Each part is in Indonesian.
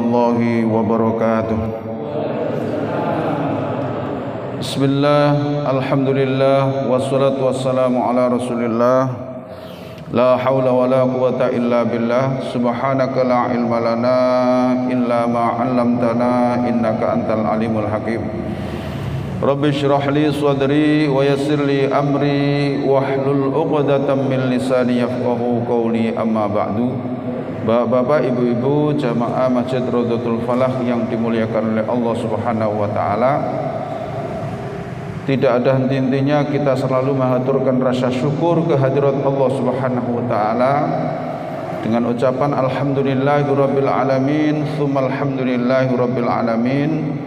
warahmatullahi wabarakatuh. Bismillah, alhamdulillah, wassalatu wassalamu ala rasulillah. La hawla wa la quwata illa billah. Subhanaka la ilma lana illa ma 'allamtana innaka antal alimul hakim. Rabbi shrah li sadri wa yassir li amri wahlul 'uqdatam min lisani yafqahu qawli, amma ba'du. Bapak, ibu-ibu jamaah Masjid Rodotul Falah yang dimuliakan oleh Allah Subhanahu wa taala. Tidak ada henti-hentinya kita selalu mengaturkan rasa syukur kehadirat Allah Subhanahu wa taala dengan ucapan alhamdulillahirabbil alamin, tsumma alhamdulillahirabbil alamin,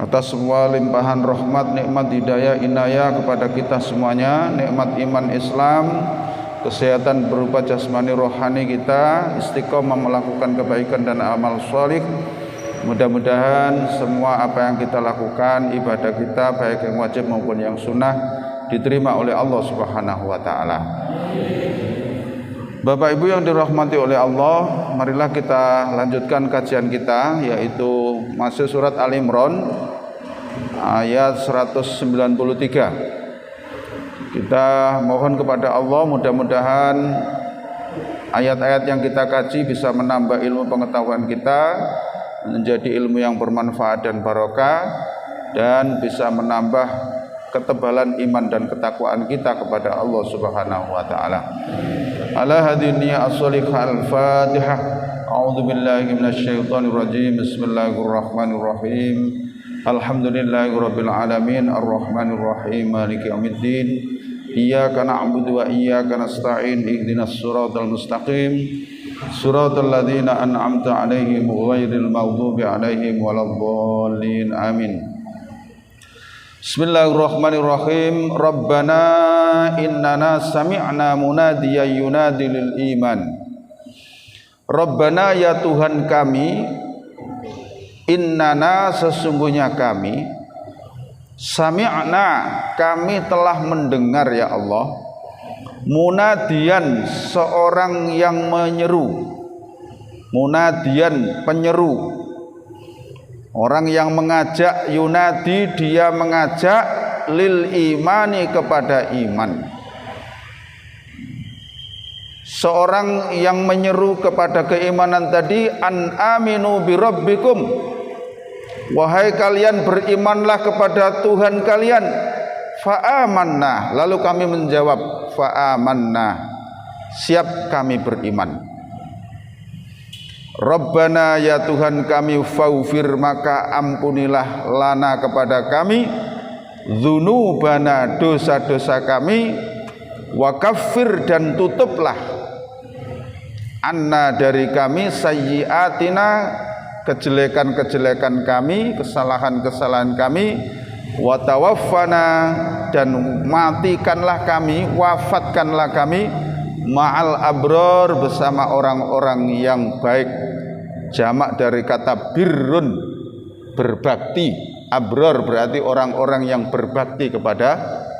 atas semua limpahan rahmat, nikmat, hidayah, inayah kepada kita semuanya, nikmat iman Islam, kesehatan berupa jasmani rohani kita, istiqomah melakukan kebaikan dan amal sholih. Mudah-mudahan semua apa yang kita lakukan, ibadah kita baik yang wajib maupun yang sunnah, diterima oleh Allah Subhanahu wa taala. Bapak Ibu yang dirahmati oleh Allah, marilah kita lanjutkan kajian kita, yaitu masih surat Al-Imran ayat 193. Kita mohon kepada Allah mudah-mudahan ayat-ayat yang kita kaji bisa menambah ilmu pengetahuan kita, menjadi ilmu yang bermanfaat dan barokah, dan bisa menambah ketebalan iman dan ketakwaan kita kepada Allah Subhanahu wa taala. Ala hadhihi as-salihah al-Fatihah. A'udzu billahi minasyaitonir rajim. Bismillahirrahmanirrahim. Alhamdulillahirabbil alamin, arrahmanir rahim, maliki yaumiddin. Iyyaka na'budu wa iyyaka nasta'in. Ihdinas siratal mustaqim. Suratul ladzina an'amta 'alaihim ghairil maghdubi 'alaihim waladdallin. Amin. Bismillahirrahmanirrahim. Rabbana innana sami'na munadiyan yunadi lil iman. Rabbana, ya Tuhan kami, innana, sesungguhnya kami, sami'na, kami telah mendengar ya Allah, munadian, seorang yang menyeru, munadian, penyeru, orang yang mengajak, yunadi, dia mengajak, lil imani, kepada iman, seorang yang menyeru kepada keimanan tadi, an aminu bi rabbikum, wahai kalian berimanlah kepada Tuhan kalian. Fa'amanna, lalu kami menjawab fa'amanna, siap kami beriman. Rabbana, ya Tuhan kami, faghfir, maka ampunilah lana, kepada kami, dzunubana, dosa-dosa kami, wa kaffir, dan tutuplah, anna, dari kami, sayyiatina, kejelekan-kejelekan kami, kesalahan-kesalahan kami, wa tawaffana, dan matikanlah kami, wafatkanlah kami, ma'al abror, bersama orang-orang yang baik. Jamak dari kata birrun, berbakti. Abror berarti orang-orang yang berbakti kepada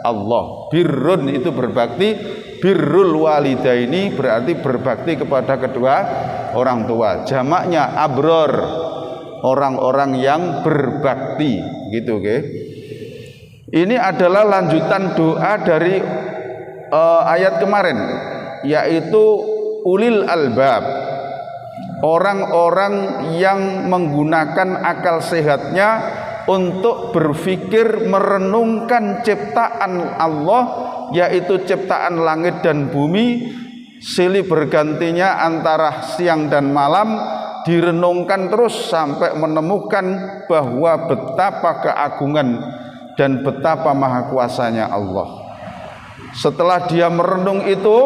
Allah. Birrun itu berbakti. Birrul walidaini berarti berbakti kepada kedua orang tua. Jamaknya abror, orang-orang yang berbakti, gitu, oke? Ini adalah lanjutan doa dari ayat kemarin, yaitu ulil albab, orang-orang yang menggunakan akal sehatnya untuk berpikir, merenungkan ciptaan Allah, yaitu ciptaan langit dan bumi, silih bergantinya antara siang dan malam, direnungkan terus sampai menemukan bahwa betapa keagungan dan betapa maha kuasanya Allah. Setelah dia merenung itu,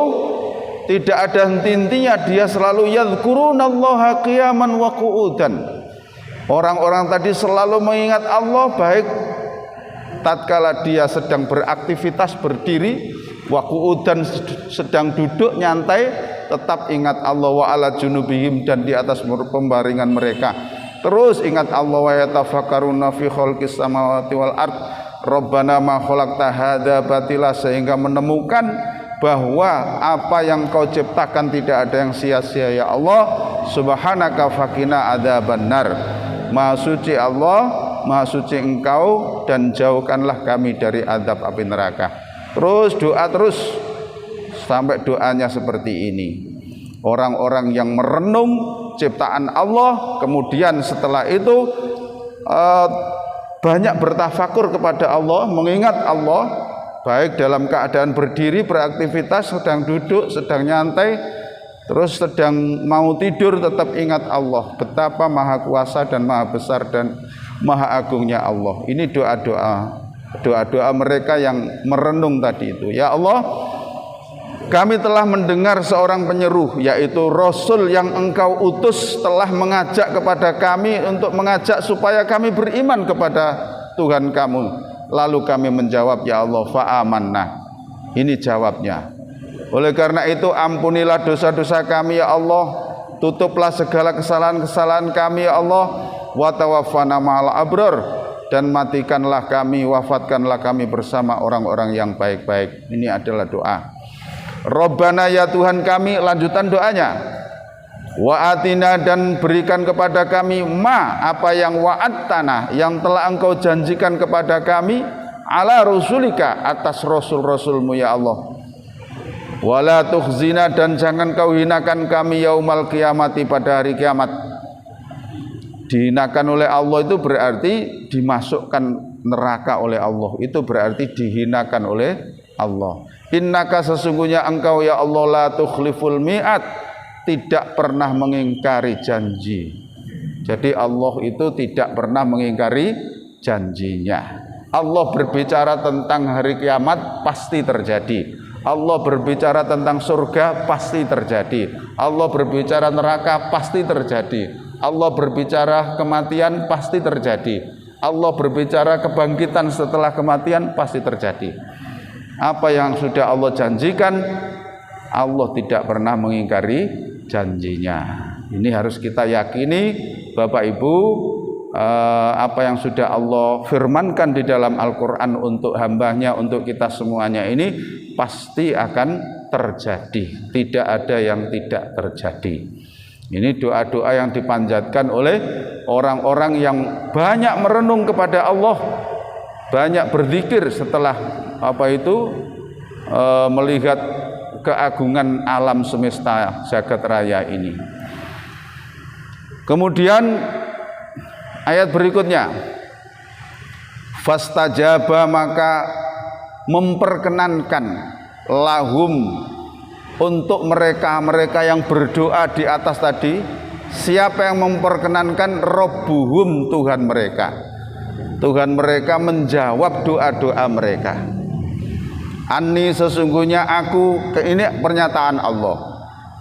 tidak ada henti-hentinya, dia selalu yadhkurunallaha qiyaman wa qu'udan. Orang-orang tadi selalu mengingat Allah, baik tatkala dia sedang beraktivitas berdiri, wa qu'udan, sedang duduk nyantai, tetap ingat Allah, wa ala junubihim, dan di atas pembaringan mereka terus ingat Allah, wa yatafakkaruna fi khalqis samawati wal ard. Rabbana ma khalaqta hadza batila, sehingga menemukan bahwa apa yang kau ciptakan tidak ada yang sia-sia ya Allah. subhanaka faqina adzabannar. Maha suci Allah, maha suci Engkau, dan jauhkanlah kami dari azab api neraka. Terus doa terus sampai doanya seperti ini. Orang-orang yang merenung ciptaan Allah, kemudian setelah itu banyak bertafakur kepada Allah, mengingat Allah, baik dalam keadaan berdiri beraktivitas, sedang duduk, sedang nyantai, terus sedang mau tidur, tetap ingat Allah. Betapa maha kuasa dan maha besar dan maha agungnya Allah. Ini doa-doa mereka yang merenung tadi itu. Ya Allah, kami telah mendengar seorang penyeru, yaitu Rasul yang Engkau utus, telah mengajak kepada kami untuk mengajak supaya kami beriman kepada Tuhan kamu. Lalu kami menjawab, ya Allah, fa'amanna. Ini jawabnya. Oleh karena itu ampunilah dosa-dosa kami ya Allah, tutuplah segala kesalahan-kesalahan kami ya Allah, wa tawaffana ma'al abrar, dan matikanlah kami, wafatkanlah kami bersama orang-orang yang baik-baik. Ini adalah doa. Rabbana, ya Tuhan kami, lanjutan doanya, wa atina, dan berikan kepada kami ma, apa yang wa'adtana, yang telah Engkau janjikan kepada kami, ala rasulika, atas rasul-rasulmu ya Allah. Wala tukhzina, dan jangan Kau hinakan kami yaumal qiyamati, pada hari kiamat. Dihinakan oleh Allah itu berarti dimasukkan neraka oleh Allah, itu berarti dihinakan oleh Allah. Innaka, sesungguhnya Engkau ya Allah, la tukhliful mi'at, tidak pernah mengingkari janji. Jadi Allah itu tidak pernah mengingkari janjinya. Allah berbicara tentang hari kiamat, pasti terjadi. Allah berbicara tentang surga, pasti terjadi. Allah berbicara neraka, pasti terjadi. Allah berbicara kematian, pasti terjadi. Allah berbicara kebangkitan setelah kematian, pasti terjadi. Apa yang sudah Allah janjikan, Allah tidak pernah mengingkari janjinya. Ini harus kita yakini, Bapak Ibu, apa yang sudah Allah firmankan di dalam Al-Quran untuk hambanya, untuk kita semuanya ini pasti akan terjadi. Tidak ada yang tidak terjadi. Ini doa-doa yang dipanjatkan oleh orang-orang yang banyak merenung kepada Allah, banyak berzikir setelah melihat keagungan alam semesta jagat raya ini. Kemudian ayat berikutnya, fastajaba, maka memperkenankan, lahum, untuk mereka yang berdoa di atas tadi. Siapa yang memperkenankan? Rabbuhum, Tuhan mereka. Tuhan mereka menjawab doa-doa mereka. Anni, sesungguhnya aku, ini pernyataan Allah.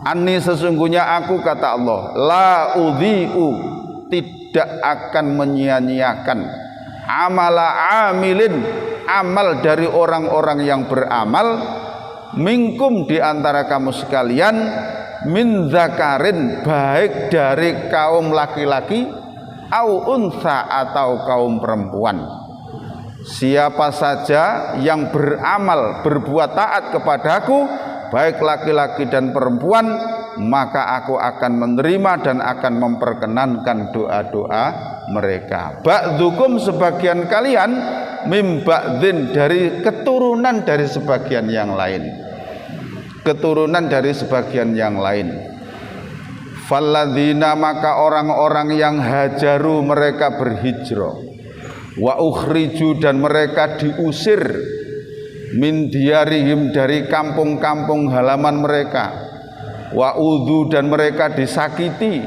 Anni, sesungguhnya aku, kata Allah, la udhi'u, tidak akan menyia-nyiakan amala amilin, amal dari orang-orang yang beramal, minkum, di antara kamu sekalian, min zakarin, baik dari kaum laki-laki, au unsa, atau kaum perempuan. Siapa saja yang beramal, berbuat taat kepadaku, baik laki-laki dan perempuan, maka aku akan menerima dan akan memperkenankan doa-doa mereka. Ba'dukum, sebagian kalian, mim ba'din, dari keturunan dari sebagian yang lain. Keturunan dari sebagian yang lain. Falladzina, maka orang-orang yang hajaru, mereka berhijrah, wa ukhriju, dan mereka diusir, min diyarihim, dari kampung-kampung halaman mereka, wa udhu, dan mereka disakiti,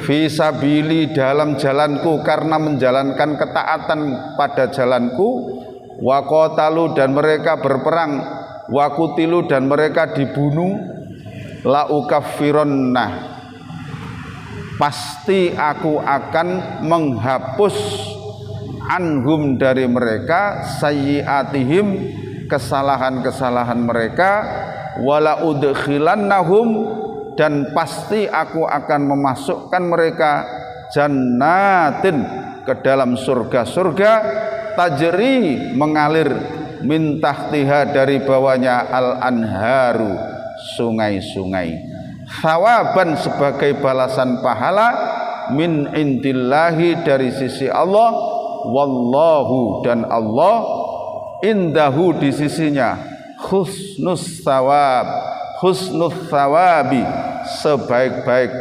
fi sabili, dalam jalanku, karena menjalankan ketaatan pada jalanku, wa qatalu, dan mereka berperang, wa kutilu, dan mereka dibunuh, la ukaffironna, pasti aku akan menghapus, anhum, dari mereka, sayyiatihim, kesalahan-kesalahan mereka, wala udkhilannahum, dan pasti aku akan memasukkan mereka, jannatin, ke dalam surga-surga, tajri, mengalir, min tahtiha, dari bawahnya, al anharu, sungai-sungai. thawaban sebagai balasan pahala min indillahi dari sisi Allah, wallahu dan Allah indahu di sisinya husnus thawab, husnus thawabi sebaik-baik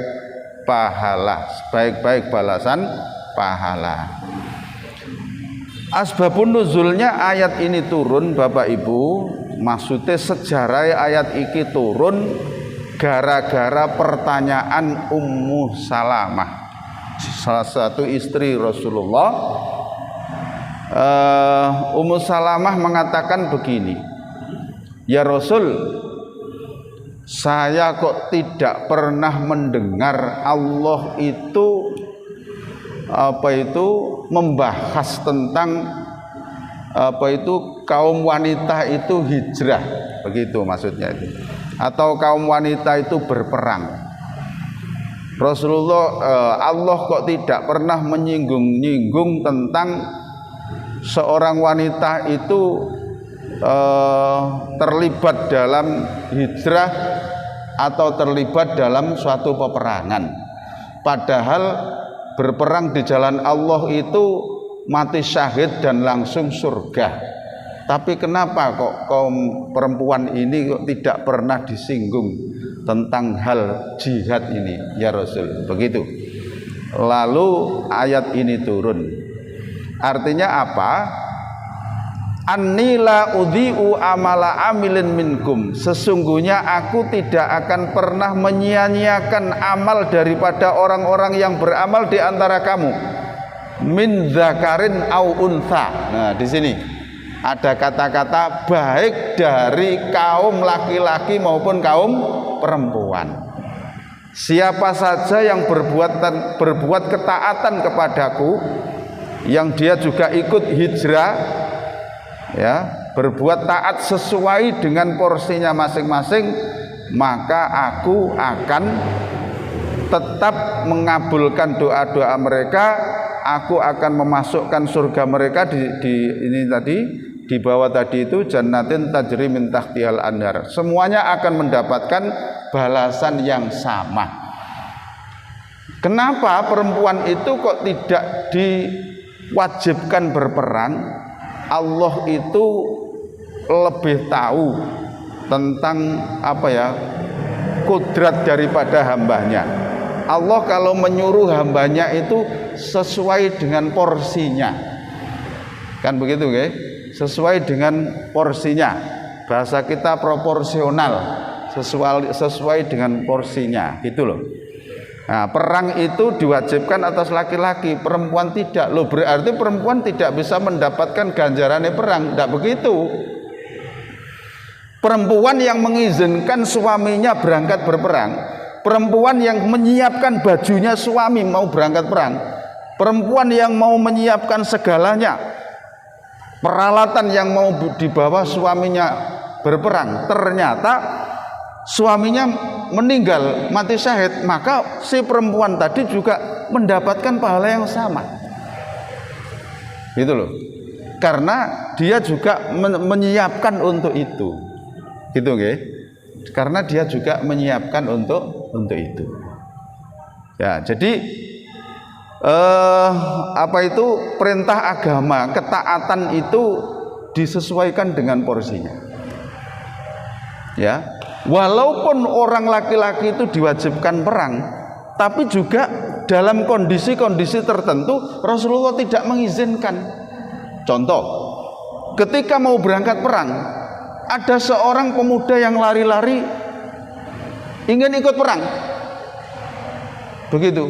pahala, sebaik-baik balasan pahala. Asbabun nuzulnya ayat ini turun Bapak Ibu, maksudnya sejarah ayat ini turun gara-gara pertanyaan Ummu Salamah, salah satu istri Rasulullah. Ummu Salamah mengatakan begini, ya Rasul, saya kok tidak pernah mendengar Allah itu membahas tentang kaum wanita itu hijrah, begitu maksudnya itu, atau kaum wanita itu berperang. Rasulullah, Allah kok tidak pernah menyinggung-nyinggung tentang seorang wanita itu terlibat dalam hijrah atau terlibat dalam suatu peperangan, padahal berperang di jalan Allah itu mati syahid dan langsung surga. Tapi kenapa kok kaum perempuan ini kok tidak pernah disinggung tentang hal jihad ini ya Rasul, begitu. Lalu ayat ini turun, artinya apa? Anni la udhi'u amala amilin minkum, sesungguhnya aku tidak akan pernah menyia-nyiakan amal daripada orang-orang yang beramal di antara kamu, min dzakarin au untha. Nah, di sini ada kata-kata baik dari kaum laki-laki maupun kaum perempuan. Siapa saja yang berbuat ketaatan kepadaku, yang dia juga ikut hijrah, ya, berbuat taat sesuai dengan porsinya masing-masing, maka aku akan tetap mengabulkan doa-doa mereka. Aku akan memasukkan surga mereka di bawah tadi itu jannatin tajri min tahtihal anhar. Semuanya akan mendapatkan balasan yang sama. Kenapa perempuan itu kok tidak diwajibkan berperang? Allah itu lebih tahu tentang kodrat daripada hambanya. Allah kalau menyuruh hambanya itu sesuai dengan porsinya, kan begitu, ya? Sesuai dengan porsinya. Bahasa kita proporsional, sesuai dengan porsinya, gitu loh. Nah, perang itu diwajibkan atas laki-laki, perempuan tidak. Loh, berarti perempuan tidak bisa mendapatkan ganjarannya perang? Tidak begitu. Perempuan yang mengizinkan suaminya berangkat berperang, perempuan yang menyiapkan bajunya suami mau berangkat perang, perempuan yang mau menyiapkan segalanya, peralatan yang mau dibawa suaminya berperang, ternyata suaminya meninggal mati syahid, maka si perempuan tadi juga mendapatkan pahala yang sama, gitu loh, karena dia juga menyiapkan untuk itu, gitu, nggih. Karena dia juga menyiapkan untuk itu. Ya, jadi perintah agama, ketaatan itu disesuaikan dengan porsinya. Ya, walaupun orang laki-laki itu diwajibkan perang, tapi juga dalam kondisi-kondisi tertentu Rasulullah tidak mengizinkan. Contoh, ketika mau berangkat perang, ada seorang pemuda yang lari-lari ingin ikut perang. Begitu.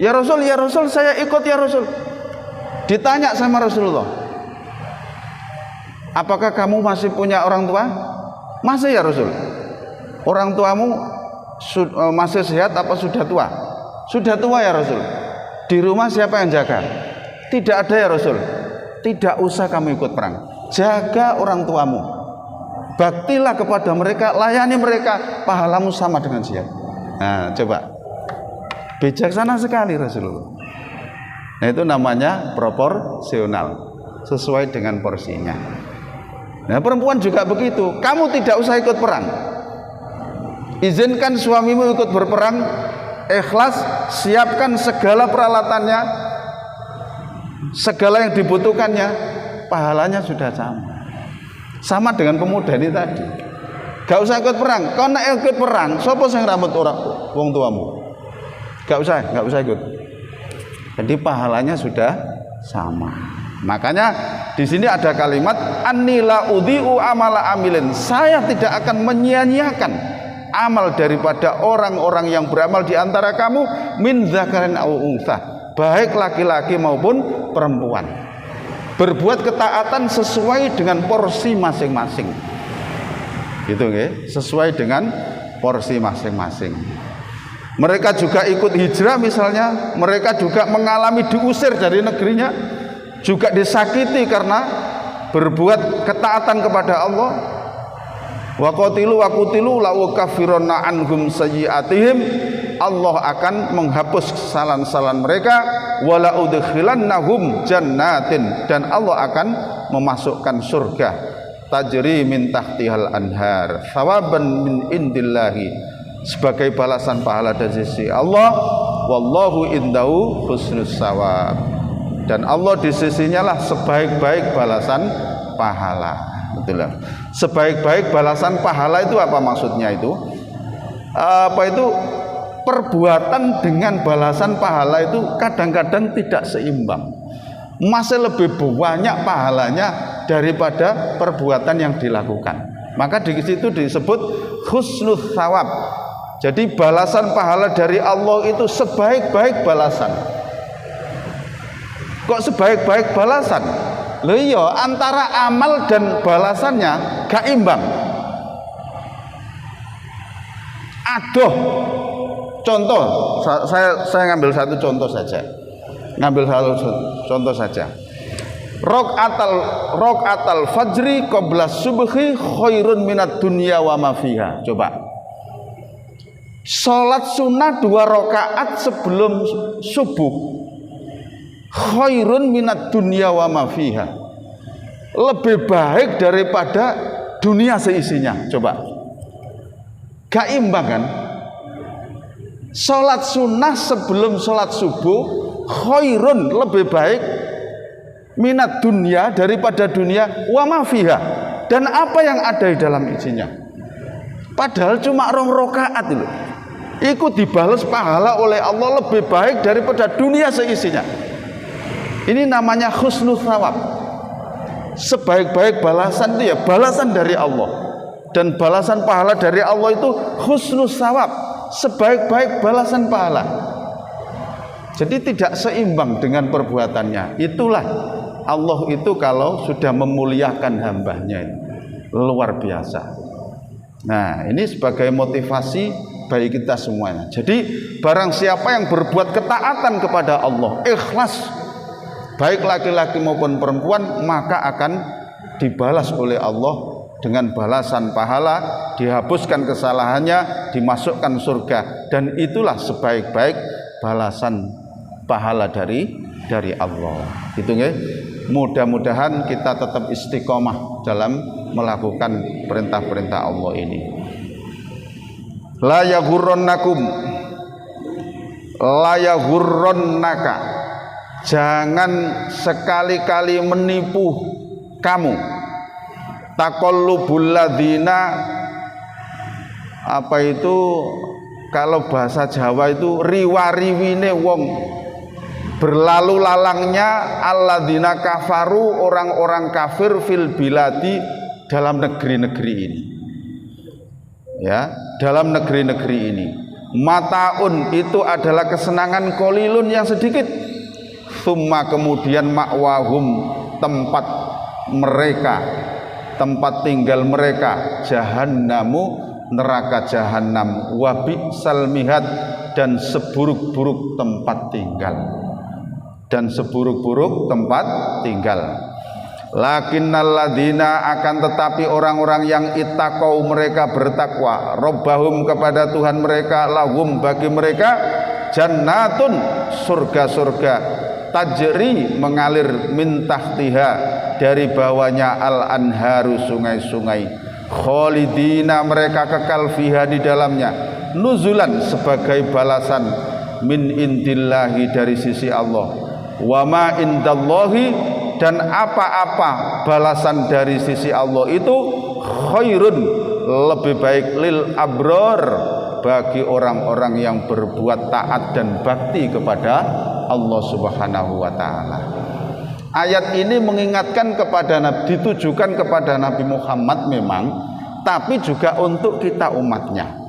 Ya Rasul, saya ikut ya Rasul. Ditanya sama Rasulullah, apakah kamu masih punya orang tua? Masih ya Rasul. Orang tuamu masih sehat apa sudah tua? Sudah tua ya Rasul. Di rumah siapa yang jaga? Tidak ada ya Rasul. Tidak usah kamu ikut perang. Jaga orang tuamu. Baktilah kepada mereka, layani mereka, pahalamu sama dengan jihad. Nah, coba, bijaksana sekali Rasulullah. Nah, itu namanya proporsional, sesuai dengan porsinya. Nah, perempuan juga begitu. Kamu tidak usah ikut perang. izinkan suamimu ikut berperang, ikhlas, siapkan segala peralatannya, segala yang dibutuhkannya, pahalanya sudah sama dengan pemuda ini tadi. Gak usah ikut perang. Kau nak ikut perang, sapa sing rambut orang wong tuamu? Gak usah ikut. Jadi pahalanya sudah sama. Makanya di sini ada kalimat annila udhi'u amala amilin. Saya tidak akan menyia-nyiakan amal daripada orang-orang yang beramal di antara kamu min dzakarin aw untha, baik laki-laki maupun perempuan. Berbuat ketaatan sesuai dengan porsi masing-masing. Gitu nggih, sesuai dengan porsi masing-masing. Mereka juga ikut hijrah misalnya, mereka juga mengalami diusir dari negerinya, juga disakiti karena berbuat ketaatan kepada Allah. Wa qatilu wa qutilu la ukaffiranna anhum sayyi'atihim, Allah akan menghapus kesalahan-kesalahan mereka, wala udkhilannahum jannatin, dan Allah akan memasukkan surga tajri min tahtihal anhar thawaban min indillahi, sebagai balasan pahala dari sisi Allah, wallahu indahu husnus sawab, dan Allah di sisinya lah sebaik-baik balasan pahala. Betul lah. Sebaik-baik balasan pahala itu apa maksudnya itu? Perbuatan dengan balasan pahala itu kadang-kadang tidak seimbang. Masih lebih banyak pahalanya daripada perbuatan yang dilakukan. Maka di situ disebut husnul thawab. Jadi balasan pahala dari Allah itu sebaik-baik balasan. Kok sebaik-baik balasan? Loh iya, antara amal dan balasannya gak imbang. Aduh, contoh, saya ngambil satu contoh saja. Rok'atal fajri qabla subhi khairun minad dunya wa ma fiha. Coba. Salat sunnah 2 rakaat sebelum subuh khairun minad dunya wa ma fiha, lebih baik daripada dunia seisinya. Coba, gak imbang kan? Salat sunnah sebelum salat subuh khairun, lebih baik, minat dunia, daripada dunia, wa ma fiha, dan apa yang ada di dalam isinya. Padahal cuma 2 rakaat itu, ikut dibalas pahala oleh Allah lebih baik daripada dunia seisinya. Ini namanya husnul thawab. Sebaik-baik balasan itu ya balasan dari Allah, dan balasan pahala dari Allah itu husnul thawab, sebaik-baik balasan pahala. Jadi tidak seimbang dengan perbuatannya. Itulah Allah itu kalau sudah memuliakan hambanya itu luar biasa. Nah, ini sebagai motivasi bagi kita semuanya. Jadi barang siapa yang berbuat ketaatan kepada Allah, ikhlas, baik laki-laki maupun perempuan, maka akan dibalas oleh Allah dengan balasan pahala, dihapuskan kesalahannya, dimasukkan surga, dan itulah sebaik-baik balasan pahala dari Allah. Itu nggih. Mudah-mudahan kita tetap istiqomah dalam melakukan perintah-perintah Allah ini. La yaghurrannaka, jangan sekali-kali menipu kamu. Taqallubul ladzina, apa itu kalau bahasa Jawa itu riwa-riwine wong, berlalu lalangnya alladzina kafaru, orang-orang kafir, fil biladi, dalam negeri-negeri ini. Ya, dalam negeri-negeri ini. Mataun, itu adalah kesenangan kolilun yang sedikit. Summa, kemudian ma'wahum, tempat mereka, tempat tinggal mereka, jahannamu, neraka jahanam, wa bi'sal mihad, dan seburuk-buruk tempat tinggal, dan seburuk-buruk tempat tinggal. Lakinnal ladzina, akan tetapi orang-orang yang ittaqau, mereka bertakwa, robbahum, kepada Tuhan mereka, lahum, bagi mereka, jannatun, surga-surga, tajri, mengalir, min tahtiha, dari bawahnya, al anharu, sungai-sungai, khalidina mereka kekal fiha di dalamnya, nuzulan sebagai balasan min indillahi dari sisi Allah, wa ma indallahi dan apa-apa balasan dari sisi Allah itu khairun lebih baik lil abror bagi orang-orang yang berbuat taat dan bakti kepada Allah Subhanahu wa taala. Ayat ini mengingatkan kepada Nabi, ditujukan kepada Nabi Muhammad memang, tapi juga untuk kita umatnya.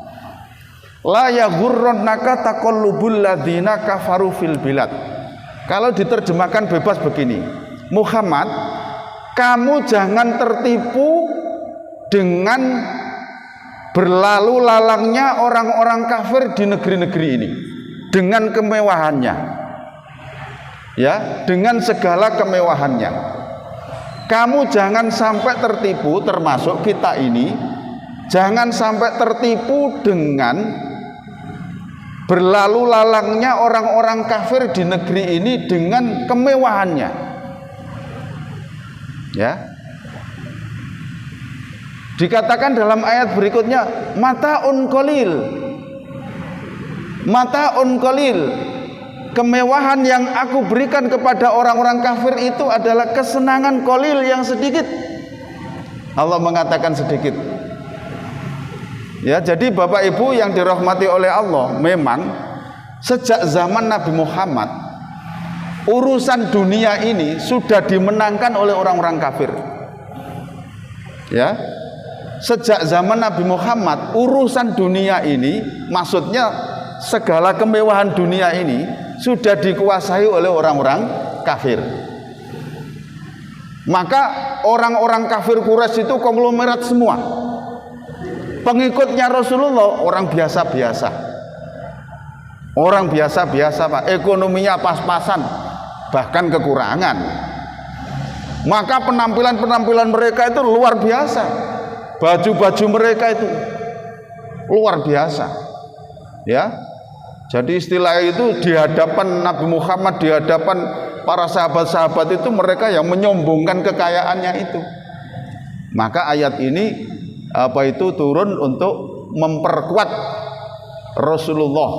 La yaghurrannaka taqallubul ladzina kafaru fil bilad. Kalau diterjemahkan bebas begini, Muhammad, kamu jangan tertipu dengan berlalu lalangnya orang-orang kafir di negeri-negeri ini dengan kemewahannya, ya, dengan segala kemewahannya. Kamu jangan sampai tertipu, termasuk kita ini jangan sampai tertipu dengan berlalu lalangnya orang-orang kafir di negeri ini dengan kemewahannya, ya. Dikatakan dalam ayat berikutnya, mataun qalil, mataun qalil, kemewahan yang aku berikan kepada orang-orang kafir itu adalah kesenangan qalil yang sedikit. Allah mengatakan sedikit. Ya, jadi Bapak Ibu yang dirahmati oleh Allah, memang sejak zaman Nabi Muhammad urusan dunia ini sudah dimenangkan oleh orang-orang kafir. Ya, sejak zaman Nabi Muhammad urusan dunia ini, maksudnya segala kemewahan dunia ini sudah dikuasai oleh orang-orang kafir. Maka orang-orang kafir Quraisy itu konglomerat semua. Pengikutnya Rasulullah orang biasa-biasa, orang biasa-biasa Pak, ekonominya pas-pasan, bahkan kekurangan. Maka penampilan-penampilan mereka itu luar biasa, baju-baju mereka itu luar biasa, ya. Jadi istilah itu di hadapan Nabi Muhammad, di hadapan para sahabat-sahabat itu mereka yang menyombongkan kekayaannya itu. Maka ayat ini turun untuk memperkuat Rasulullah.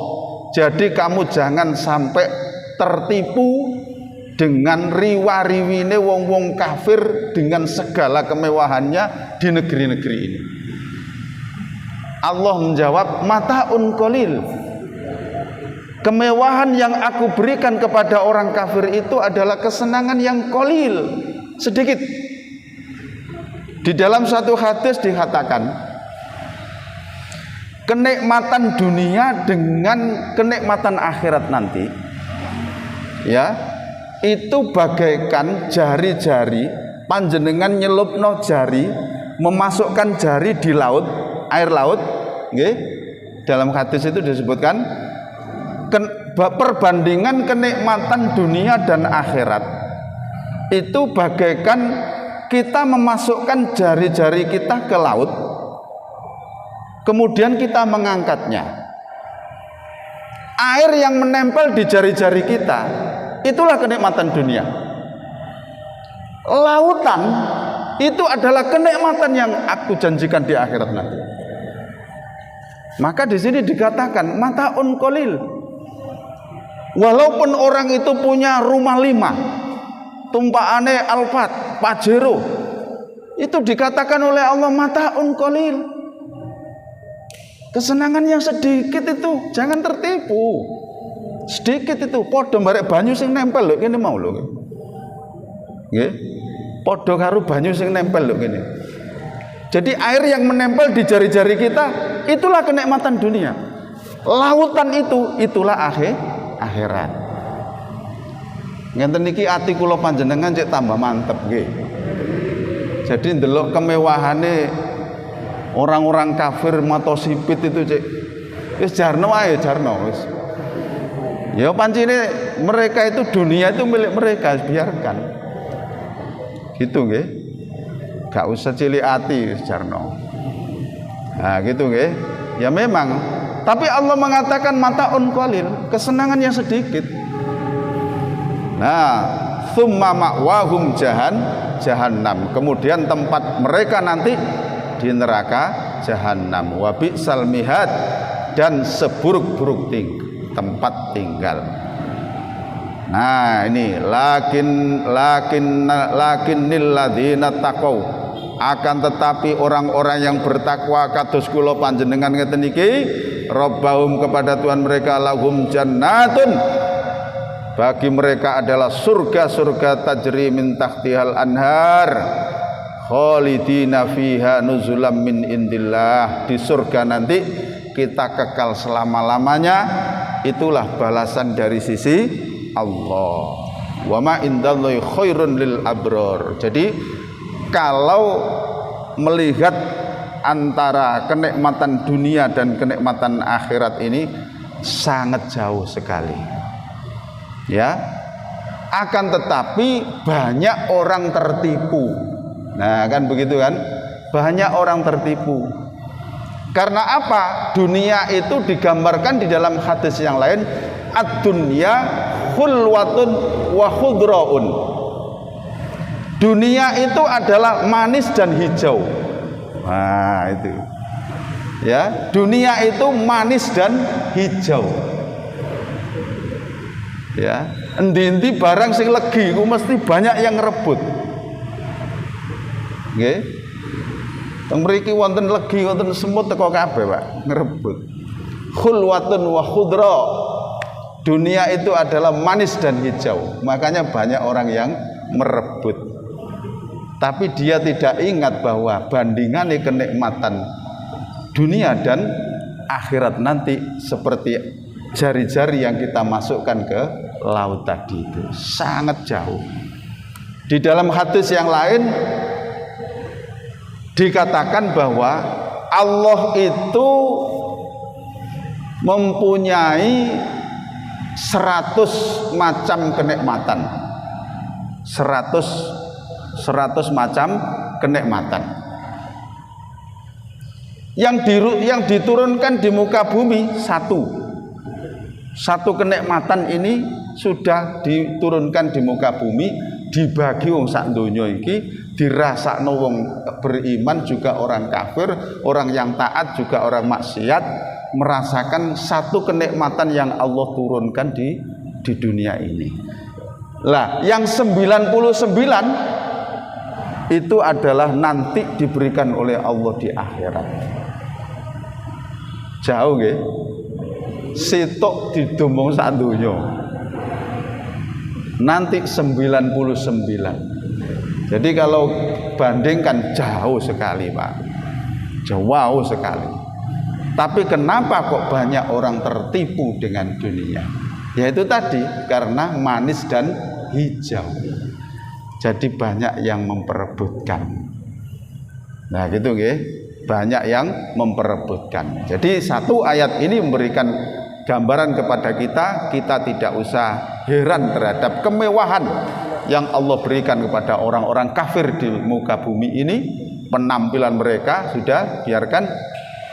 Jadi kamu jangan sampai tertipu dengan riwa-riwine wong-wong kafir dengan segala kemewahannya di negeri-negeri ini. Allah menjawab, mataun qalil, kemewahan yang aku berikan kepada orang kafir itu adalah kesenangan yang qalil, sedikit. Di dalam satu hadis dikatakan, kenikmatan dunia dengan kenikmatan akhirat nanti, ya, itu bagaikan jari-jari panjenengan nyelupno jari, memasukkan jari di laut, air laut, nggih. Dalam hadis itu disebutkan perbandingan kenikmatan dunia dan akhirat itu bagaikan kita memasukkan jari-jari kita ke laut, kemudian kita mengangkatnya. Air yang menempel di jari-jari kita, itulah kenikmatan dunia. Lautan itu adalah kenikmatan yang aku janjikan di akhirat nanti. Maka di sini dikatakan mataun qalil. Walaupun orang itu punya rumah 5, tumpaane Alphard, Pajero, itu dikatakan oleh Allah mataun qalil, kesenangan yang sedikit itu, jangan tertipu. Sedikit itu, podo barek banyu sing nempel lho kene mau lho. Nggih. Podo karo banyu sing nempel lho kene. Jadi air yang menempel di jari-jari kita itulah kenikmatan dunia. Lautan itu itulah akhirat. Ngenten niki ati kula panjenengan cek tambah mantep nggih. Jadi ndelok kemewahane orang-orang kafir motosipit itu cek wis jarno ae jarno wis. Ya pancine mereka itu dunia itu milik mereka, biarkan. Gitu nggih. Gak usah cilik ati wis jarno. Nah, gitu nggih. Ya memang, tapi Allah mengatakan mataun qalil, kesenangan yang sedikit. Nah, tsumma ma'wahum jahannam. Kemudian tempat mereka nanti di neraka jahanam. Wa bi'sal mihad, dan seburuk-buruk tempat tinggal. Nah, ini lakinnil ladzina taqau, akan tetapi orang-orang yang bertakwa kados kula panjenengan ngeten iki, rabbahum, kepada Tuhan mereka, lahum jannatun, bagi mereka adalah surga-surga tajri min tahtihal anhar, khalidina fiha nuzulam min indillah. Di surga nanti kita kekal selama-lamanya, itulah balasan dari sisi Allah. Wa ma indallahi khairun lil abror. Jadi kalau melihat antara kenikmatan dunia dan kenikmatan akhirat ini sangat jauh sekali, ya. Akan tetapi banyak orang tertipu. Nah, kan begitu kan? Banyak orang tertipu. Karena apa? Dunia itu digambarkan di dalam hadis yang lain, ad-dunya khulwatun wa khudraun. Dunia itu adalah manis dan hijau. Nah, itu. Ya, dunia itu manis dan hijau. Ya, endi-endi barang sing legi ku mesti banyak yang ngerebut. Nggih. Teng mriki wonten legi, wonten semut teko kabeh, Pak, ngerebut. Khulwatun wa khudra. Dunia itu adalah manis dan hijau. Makanya banyak orang yang merebut. Tapi dia tidak ingat bahwa bandingannya kenikmatan dunia dan akhirat nanti seperti jari-jari yang kita masukkan ke laut tadi, itu sangat jauh. Di dalam hadis yang lain dikatakan bahwa Allah itu mempunyai 100 macam kenikmatan. 100 macam kenikmatan yang diturunkan di muka bumi. Satu kenikmatan ini sudah diturunkan di muka bumi, dibagi wong sak donya iki, dirasakno wong beriman juga orang kafir, orang yang taat juga orang maksiat, merasakan satu kenikmatan yang Allah turunkan di dunia ini. Lah, yang 99 itu adalah nanti diberikan oleh Allah di akhirat. Jauh nggih. Sitok didomong sak donya. Nanti 99. Jadi kalau bandingkan jauh sekali, Pak. Jauh sekali. Tapi kenapa kok banyak orang tertipu dengan dunia? Yaitu tadi karena manis dan hijau. Jadi banyak yang memperebutkan. Nah, gitu nggih. Banyak yang memperebutkan. Jadi satu ayat ini memberikan gambaran kepada kita tidak usah heran terhadap kemewahan yang Allah berikan kepada orang-orang kafir di muka bumi ini. Penampilan mereka sudah biarkan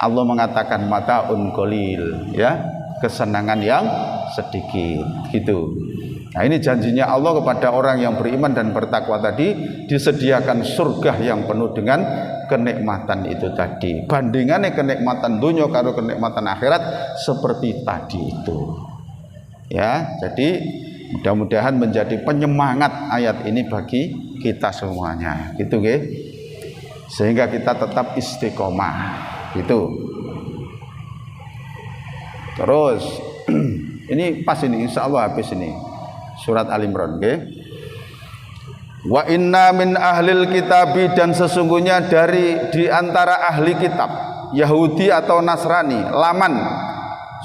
Allah mengatakan mataun qalil, ya, kesenangan yang sedikit, gitu. Nah, ini janjinya Allah kepada orang yang beriman dan bertakwa tadi, disediakan surga yang penuh dengan kenikmatan itu tadi. Bandingannya kenikmatan dunia karo kenikmatan akhirat seperti tadi itu. Ya, jadi mudah-mudahan menjadi penyemangat ayat ini bagi kita semuanya, gitu nggih. Sehingga kita tetap istiqomah, gitu. Terus ini pas ini, insya Allah habis ini surat Al-Imran, okay? Wa inna min ahlil kitabi, dan sesungguhnya di antara ahli kitab Yahudi atau Nasrani, laman,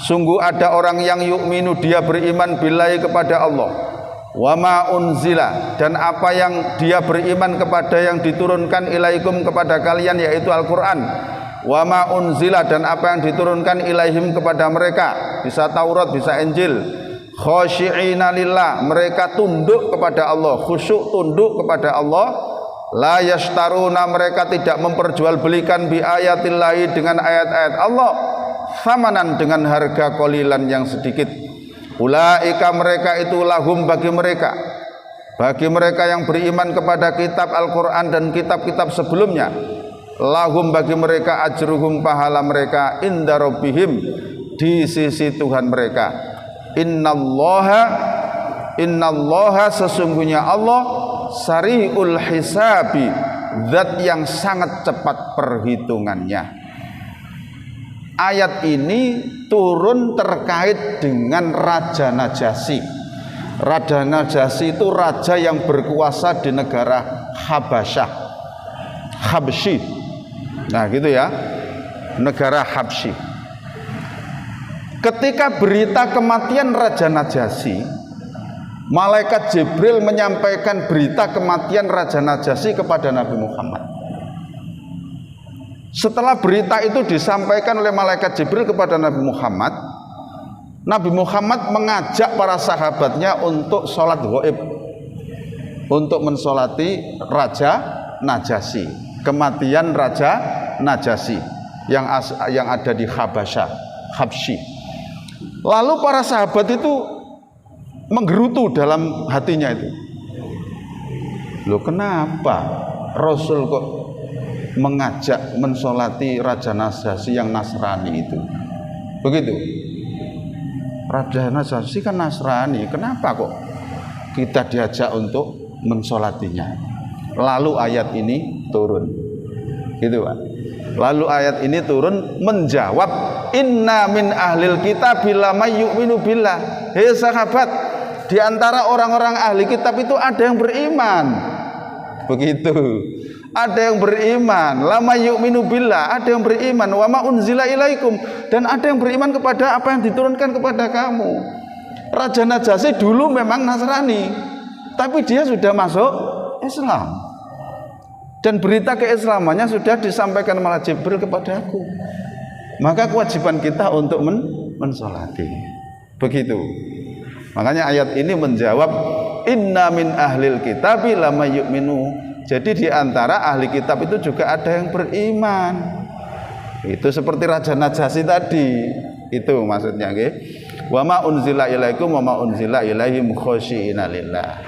sungguh ada orang yang yu'minu, dia beriman billahi kepada Allah, wa ma unzila, dan apa yang dia beriman kepada yang diturunkan ilaikum kepada kalian, yaitu Al-Quran, wa ma unzila, dan apa yang diturunkan ilaihim kepada mereka, bisa Taurat bisa Injil, khasyi'ina lillah, mereka tunduk kepada Allah, khusyuk tunduk kepada Allah, la yashtaruna, mereka tidak memperjualbelikan bi ayatillahi, dengan ayat-ayat Allah, thamanan, dengan harga qalilan yang sedikit. Ulaika, mereka itu lahum, bagi mereka yang beriman kepada kitab Al-Quran dan kitab-kitab sebelumnya, lahum bagi mereka ajruhum pahala mereka inda rabbihim di sisi Tuhan mereka. Innallaha sesungguhnya Allah sari'ul hisabi, zat yang sangat cepat perhitungannya. Ayat ini turun terkait dengan Raja Najasyi. Raja Najasyi itu raja yang berkuasa di negara Habsyi. Nah gitu ya, negara Habsyi. Ketika berita kematian Raja Najasyi, malaikat Jibril menyampaikan berita kematian Raja Najasyi kepada Nabi Muhammad. Setelah berita itu disampaikan oleh malaikat Jibril kepada Nabi Muhammad, Nabi Muhammad mengajak para sahabatnya untuk sholat ghaib, untuk mensolati Raja Najasyi, kematian Raja Najasyi yang ada di Habsyi. Lalu para sahabat itu menggerutu dalam hatinya itu. Loh, kenapa Rasul kok mengajak mensolati Raja Najasyi yang Nasrani itu? Begitu. Raja Najasyi kan Nasrani, kenapa kok kita diajak untuk mensolatinya? Lalu ayat ini turun, gitu Pak. Lalu ayat ini turun menjawab, inna min ahlil kitab bila may yu'minu billah. Hei sahabat, di antara orang-orang ahli kitab itu ada yang beriman. Begitu. Ada yang beriman, lama yu'minu billah, ada yang beriman, wa ma unzila ilaikum, dan ada yang beriman kepada apa yang diturunkan kepada kamu. Raja Najasyi dulu memang Nasrani, tapi dia sudah masuk Islam. Dan berita keislamannya sudah disampaikan oleh Jibril kepada aku. Maka kewajiban kita untuk mensolati. Begitu. Makanya ayat ini menjawab inna min ahlil kitabi lama yu'minu. Jadi di antara ahli kitab itu juga ada yang beriman. Itu seperti Raja Najasyi tadi. Itu maksudnya, nggih. Wa ma unzila ilaikum wa ma unzila ilaihim khosyiina lillah.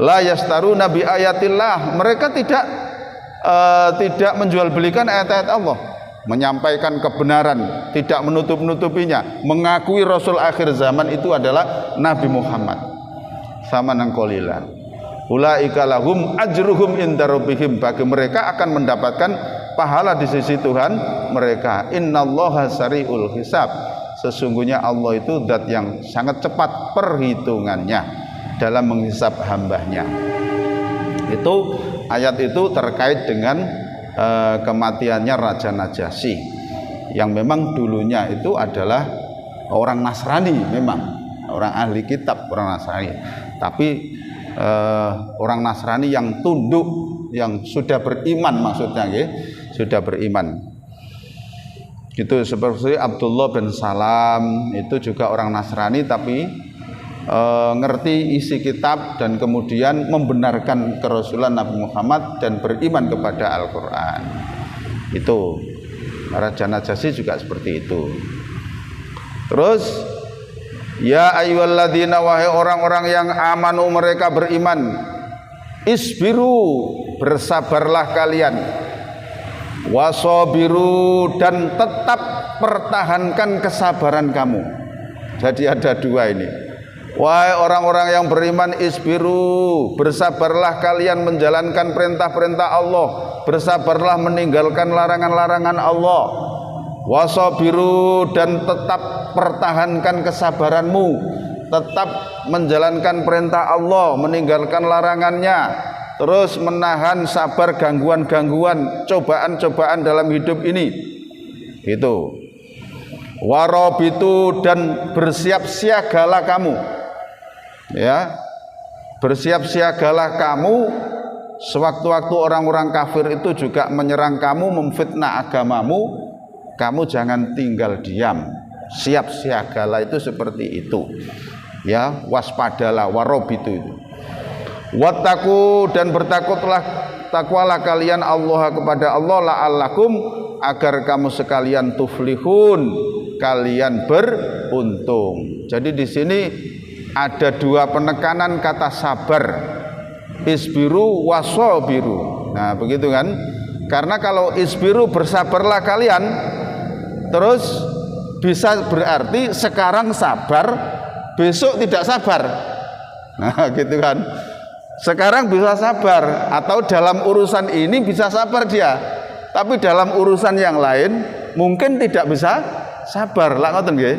La yastaruna bi ayatillah. Mereka tidak menjual belikan ayat-ayat Allah, menyampaikan kebenaran, tidak menutup-nutupinya, mengakui Rasul akhir zaman itu adalah Nabi Muhammad. Samanan qalilan. Ulaika lahum ajruhum inda rabbihim, bagi mereka akan mendapatkan pahala di sisi Tuhan mereka. Innallaha sari'ul hisab, sesungguhnya Allah itu zat yang sangat cepat perhitungannya dalam menghisab hambanya. Itu ayat itu terkait dengan kematiannya Raja Najasyi yang memang dulunya itu adalah orang Nasrani, memang orang ahli kitab, orang Nasrani, tapi orang Nasrani yang tunduk, yang sudah beriman, maksudnya sudah beriman. Itu seperti Abdullah bin Salam, itu juga orang Nasrani tapi ngerti isi kitab dan kemudian membenarkan kerasulan Nabi Muhammad dan beriman kepada Al-Quran. Itu Raja Najasyi juga seperti itu. Terus ya ayyuhalladzina, wahai orang-orang yang amanu, mereka beriman, isbiru, bersabarlah kalian, wasobiru, dan tetap pertahankan kesabaran kamu. Jadi ada dua ini. Wahai orang-orang yang beriman, isbiru, bersabarlah kalian menjalankan perintah-perintah Allah, bersabarlah meninggalkan larangan-larangan Allah. Wasobiru, dan tetap pertahankan kesabaranmu, tetap menjalankan perintah Allah, meninggalkan larangannya, terus menahan sabar gangguan-gangguan, cobaan-cobaan dalam hidup ini. Itu. Warobitu, dan bersiap siagalah kamu, ya, bersiap siagalah kamu sewaktu-waktu orang-orang kafir itu juga menyerang kamu, memfitnah agamamu. Kamu jangan tinggal diam, siap siagalah, itu seperti itu, ya, waspadalah, warobitu itu. Wattaku, dan bertakutlah, takwalah kalian Allah kepada Allah, la'allakum, agar kamu sekalian tuflihun, kalian beruntung. Jadi di sini ada dua penekanan kata sabar, isbiru wasobiru. Nah begitu kan, Karena kalau isbiru bersabarlah kalian, terus bisa berarti sekarang sabar, besok tidak sabar. Nah gitu kan. Sekarang bisa sabar, atau dalam urusan ini bisa sabar dia, tapi dalam urusan yang lain mungkin tidak bisa sabar. Lah ngoten nggih.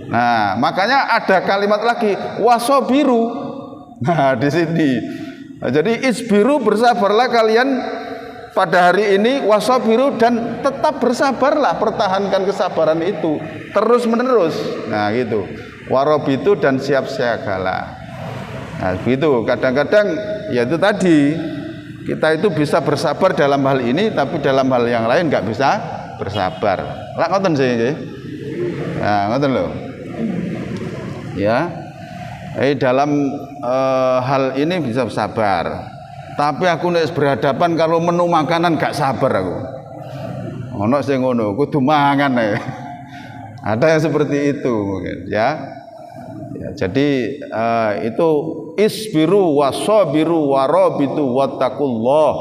Nah, makanya ada kalimat lagi wasobiru. Nah, di sini. Nah, jadi isbiru bersabarlah kalian pada hari ini, wasobiru, dan tetap bersabarlah, pertahankan kesabaran itu terus menerus. Nah gitu. Warobitu, dan siap siagalah. Nah begitu. Kadang-kadang ya itu tadi, kita itu bisa bersabar dalam hal ini, tapi dalam hal yang lain nggak bisa bersabar. Lah ngoten sih nggih. Nah ngoten lho. Ya. Dalam hal ini bisa bersabar. Tapi aku nek berhadapan kalau menu makanan gak sabar aku. Ono sing ngono, kudu mangan ae. Ada yang seperti itu mungkin ya. Jadi itu isbiru wasabiru warabitu wattaqullah.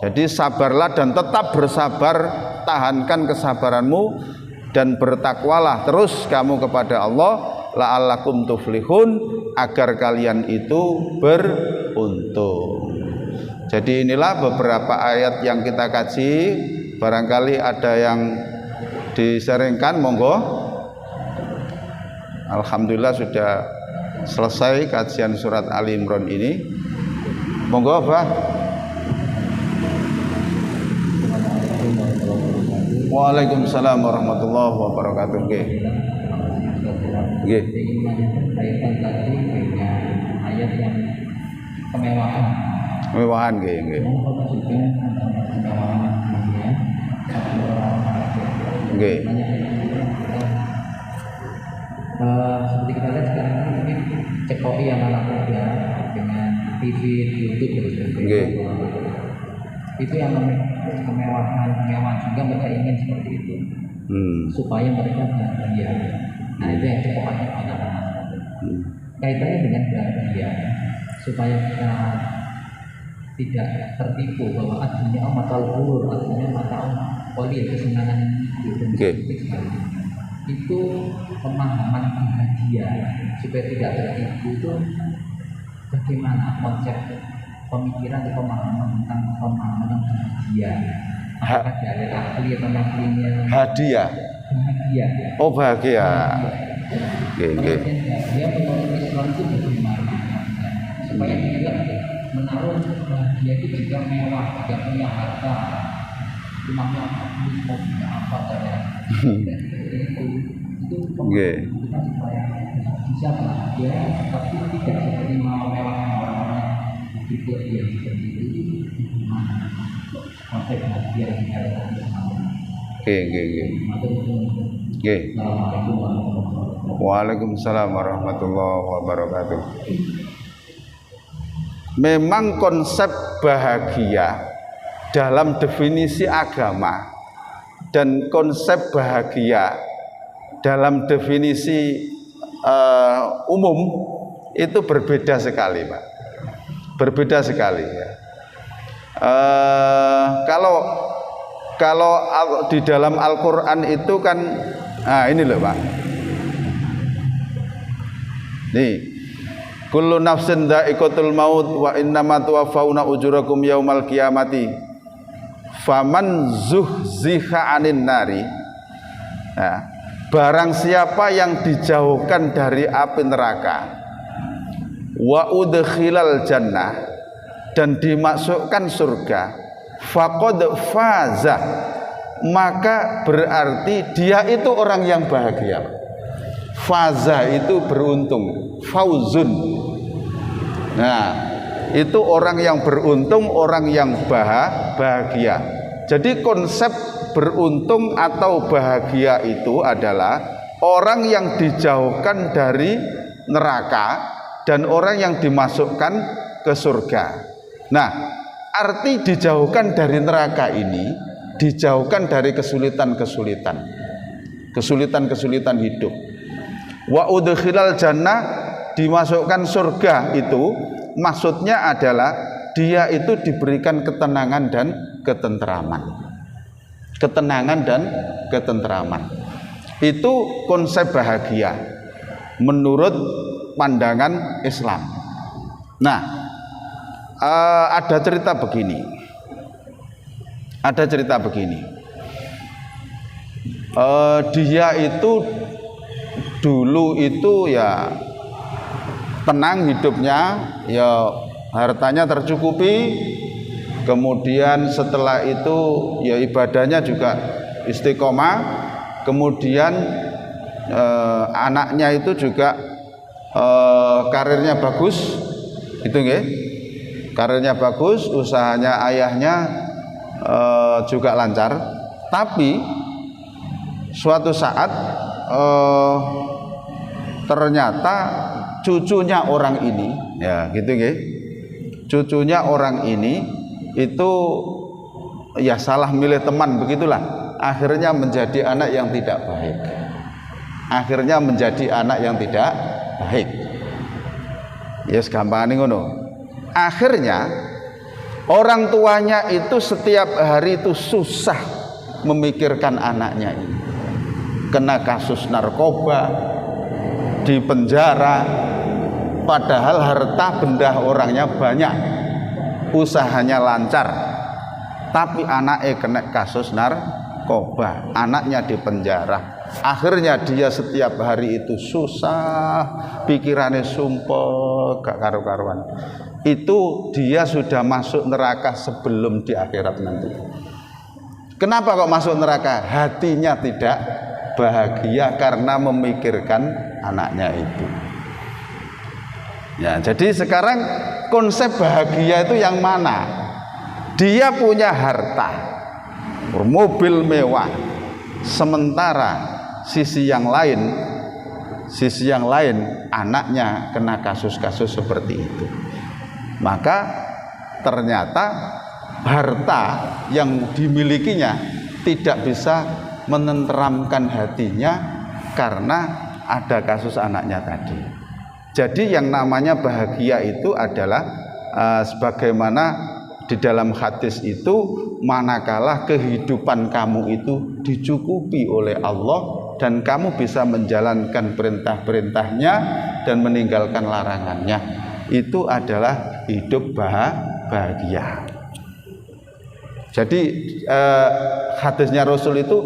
Jadi sabarlah dan tetap bersabar, tahankan kesabaranmu dan bertakwalah terus kamu kepada Allah, la'allakum tuflihun, agar kalian itu beruntung. Jadi inilah beberapa ayat yang kita kaji. Barangkali ada yang disaringkan, monggo. Alhamdulillah sudah selesai kajian surat Ali Imran ini. Monggo Pak. Waalaikumsalam warahmatullahi wabarakatuh. Nggih. Nggih. Ayat yang kemewahan. Kemewahan nggih, nggih. Nggih. Seperti kita lihat sekarang ini mungkin cekoki yang anak muda dengan TV, YouTube dan sebagainya. Itu yang kemewahan juga mereka ingin seperti itu, supaya mereka bahagia. Nah itu yang cekokannya anak-anak. Kaitannya dengan bahagia, supaya kita tidak tertipu bahwa artinya matal ghurur, artinya matal qalil, kesenangan itu. Itu pemahaman bahagia, supaya tidak tertipu itu bagaimana konsep pemikiran atau pemahaman tentang pemahaman bahagia. Apakah dari ahli atau naklinya? Hadiah. Bahagia. Oh bahagia. Nggih. Dia menurut Islam itu bagaimana? Supaya tidak menaruh bahagia itu juga mewah, juga punya harta, rumahnya mobilnya apa saja. Itu kita supaya bisa bahagia, tapi tidak seperti mewah-mewahnya orang-orang itu yang seperti itu. Konsep bahagia yang ada di sana. Oke. Waalaikumsalam warahmatullahi wabarakatuh. Memang konsep bahagia dalam definisi agama dan konsep bahagia dalam definisi umum itu berbeda sekali, Pak. Berbeda sekali ya. Kalau di dalam Al-Qur'an itu kan ini loh, Pak. Nih. Kullu nafsin dha'iqatul maut wa innama tuwaffawna ujurakum yaumal qiyamati. Faman zuhziha 'anil nari. Nah, barang siapa yang dijauhkan dari api neraka, wa udkhilal jannah, dan dimasukkan surga, faqad faza, maka berarti dia itu orang yang bahagia. Faza itu beruntung, fauzun. Nah, itu orang yang beruntung, orang yang bahagia. Jadi konsep beruntung atau bahagia itu adalah orang yang dijauhkan dari neraka dan orang yang dimasukkan ke surga. Nah, arti dijauhkan dari neraka ini, dijauhkan dari kesulitan-kesulitan hidup. Wa udkhilal jannah, dimasukkan surga itu maksudnya adalah dia itu diberikan ketenangan dan ketentraman. Ketenangan dan ketentraman. Itu konsep bahagia menurut pandangan Islam. Nah, ada cerita begini. Dia itu dulu itu ya tenang hidupnya, ya hartanya tercukupi, kemudian setelah itu ya ibadahnya juga istiqomah, kemudian anaknya itu juga karirnya bagus, itu nggih, karirnya bagus, usahanya ayahnya juga lancar, tapi suatu saat ternyata cucunya orang ini, ya gitu nggih, cucunya orang ini itu ya salah milih teman, begitulah, akhirnya menjadi anak yang tidak baik. Yes, gampang ngono. Akhirnya orang tuanya itu setiap hari itu susah memikirkan anaknya ini. Kena kasus narkoba, di penjara, padahal harta benda orangnya banyak, usahanya lancar, tapi anaknya kena kasus narkoba, anaknya di penjara. Akhirnya dia setiap hari itu susah, pikirannya sumpah, gak karu-karuan. Itu dia sudah masuk neraka sebelum di akhirat nanti. Kenapa kok masuk neraka? Hatinya tidak bahagia karena memikirkan anaknya itu. Ya, jadi sekarang konsep bahagia itu yang mana? Dia punya harta, mobil mewah, sementara sisi yang lain anaknya kena kasus-kasus seperti itu. Maka ternyata harta yang dimilikinya tidak bisa menenteramkan hatinya karena ada kasus anaknya tadi. Jadi yang namanya bahagia itu adalah sebagaimana di dalam hadis itu, manakala kehidupan kamu itu dicukupi oleh Allah dan kamu bisa menjalankan perintah-perintahnya dan meninggalkan larangannya, itu adalah hidup bahagia. Jadi hadisnya Rasul itu,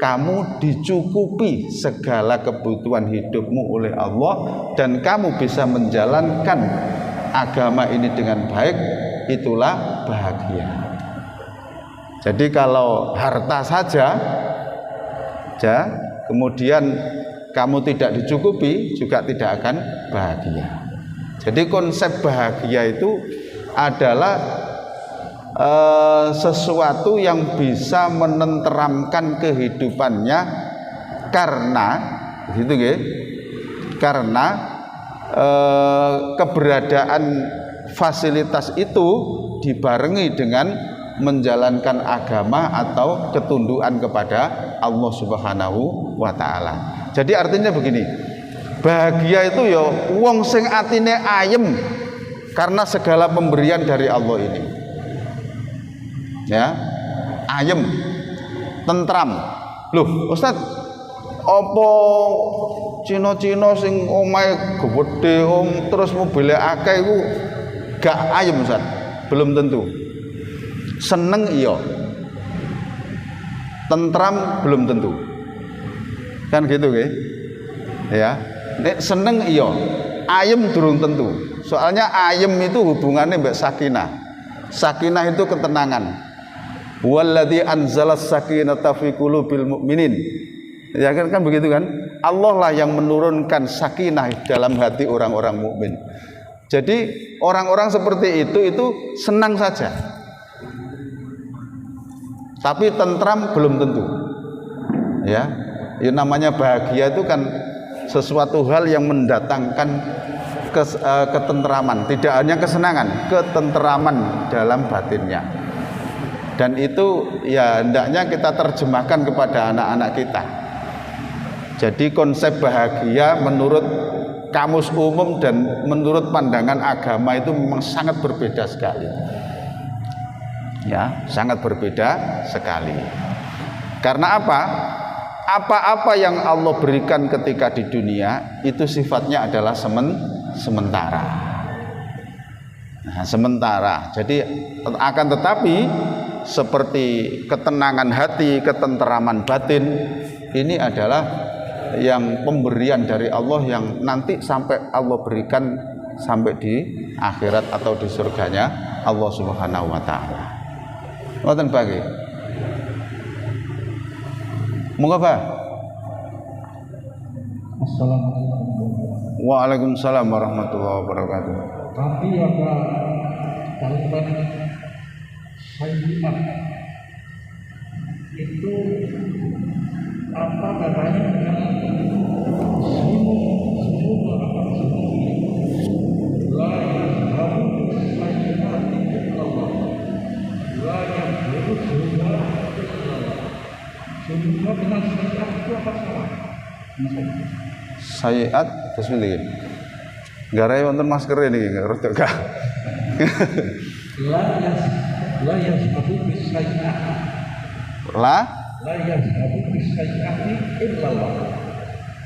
kamu dicukupi segala kebutuhan hidupmu oleh Allah dan kamu bisa menjalankan agama ini dengan baik, itulah bahagia. Jadi kalau harta saja kemudian kamu tidak dicukupi, juga tidak akan bahagia. Jadi konsep bahagia itu adalah sesuatu yang bisa menenteramkan kehidupannya karena gitu nggih, karena keberadaan fasilitas itu dibarengi dengan menjalankan agama atau ketundukan kepada Allah Subhanahu wa taala. Jadi artinya begini, bahagia itu ya wong sing atine ayem karena segala pemberian dari Allah ini. Ya, ayem, tentram. Loh, Ustaz, apa Cina-Cina sing omahe gede terus mobilnya akeh iku gak ayem, Ustaz? Belum tentu. Seneng iya, tentram belum tentu, kan gitu nggih? Ya, nek seneng iya, ayem durung tentu. Soalnya ayem itu hubungannya mbak sakinah. Sakinah itu ketenangan. Walladzi anzalas sakinata fi qulubil mu'minin. Ya kan begitu kan? Allah lah yang menurunkan sakinah dalam hati orang-orang mukmin. Jadi orang-orang seperti itu senang saja. Tapi tentram belum tentu. Ya, namanya bahagia itu kan sesuatu hal yang mendatangkan ketentraman, tidak hanya kesenangan, ketentraman dalam batinnya. Dan itu ya hendaknya kita terjemahkan kepada anak-anak kita. Jadi konsep bahagia menurut kamus umum dan menurut pandangan agama itu memang sangat berbeda sekali. Ya, sangat berbeda sekali. Karena apa? Apa-apa yang Allah berikan ketika di dunia itu sifatnya adalah sementara. Nah, sementara. Jadi akan tetapi seperti ketenangan hati, ketenteraman batin, ini adalah yang pemberian dari Allah yang nanti sampai Allah berikan sampai di akhirat atau di surganya Allah Subhanahu wa taala. Ngoten bagi. Monggo, Pak. Assalamualaikum. Waalaikumsalam warahmatullahi wabarakatuh. Tapi ada kalimat sayyi'ah itu apa katanya Sayiat bismillah. Garai wonten masker ini ngerti gak? La yazhabu bisayi'ah. La yazhabu bisayi'ati illallah.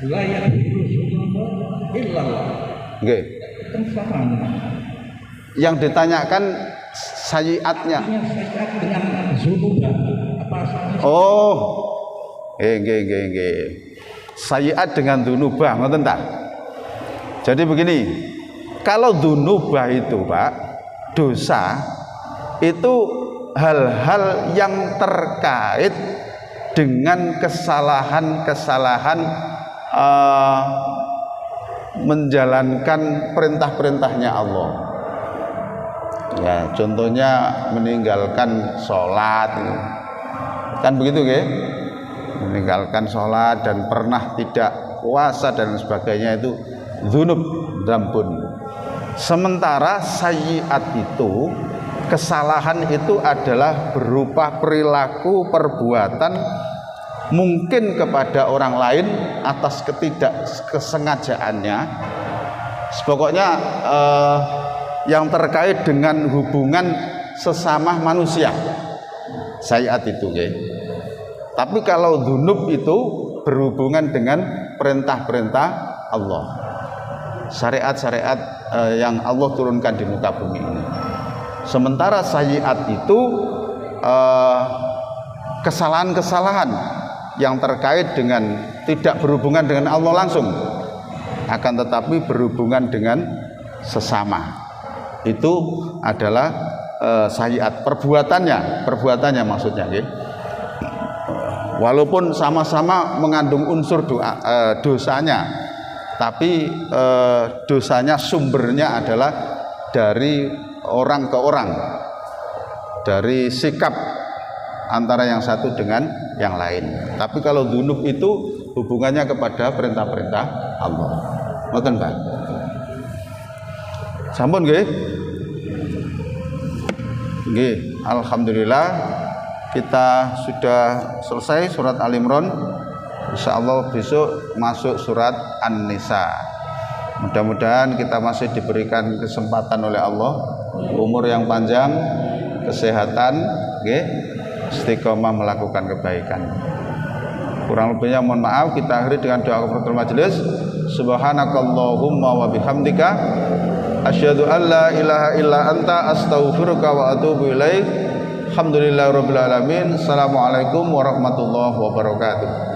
La yadhiru zulma illallah. Nggih. Yang ditanyakan sayiatnya. Sayiat dengan zulma apa artinya? Oh. Nggih. Sayiat dengan dunubah, ngoten ta? Jadi begini, kalau dunubah itu, Pak, dosa itu hal-hal yang terkait dengan kesalahan-kesalahan menjalankan perintah-perintahnya Allah. Ya, contohnya meninggalkan sholat, kan begitu, nggih? Meninggalkan sholat dan pernah tidak puasa dan sebagainya itu dzunub, dzambun. Sementara sayyiat itu, kesalahan itu adalah berupa perilaku perbuatan mungkin kepada orang lain atas ketidakkesengajaannya. Pokoknya yang terkait dengan hubungan sesama manusia. Sayyiat itu, nggih. Tapi kalau dzunub itu berhubungan dengan perintah-perintah Allah, syariat-syariat yang Allah turunkan di muka bumi ini. Sementara sayyiat itu kesalahan-kesalahan yang terkait dengan tidak berhubungan dengan Allah langsung, akan tetapi berhubungan dengan sesama. Itu adalah sayyiat, perbuatannya maksudnya, nggih. Walaupun sama-sama mengandung unsur dosanya, tapi dosanya sumbernya adalah dari orang ke orang, dari sikap antara yang satu dengan yang lain. Tapi kalau dzunub itu hubungannya kepada perintah-perintah Allah. Ngoten, Pak. Sampun nggih? Nggih, alhamdulillah kita sudah selesai surat Al-Imran. Insyaallah besok masuk surat An-Nisa. Mudah-mudahan kita masih diberikan kesempatan oleh Allah, umur yang panjang, kesehatan, nggih, istiqomah melakukan kebaikan. Kurang lebihnya mohon maaf, kita akhiri dengan doa kafaratul majelis. Subhanakallahumma wa bihamdika asyhadu an la ilaha illa anta astaghfiruka wa atubu ilaik. Alhamdulillahirabbil alamin. Assalamualaikum warahmatullahi wabarakatuh.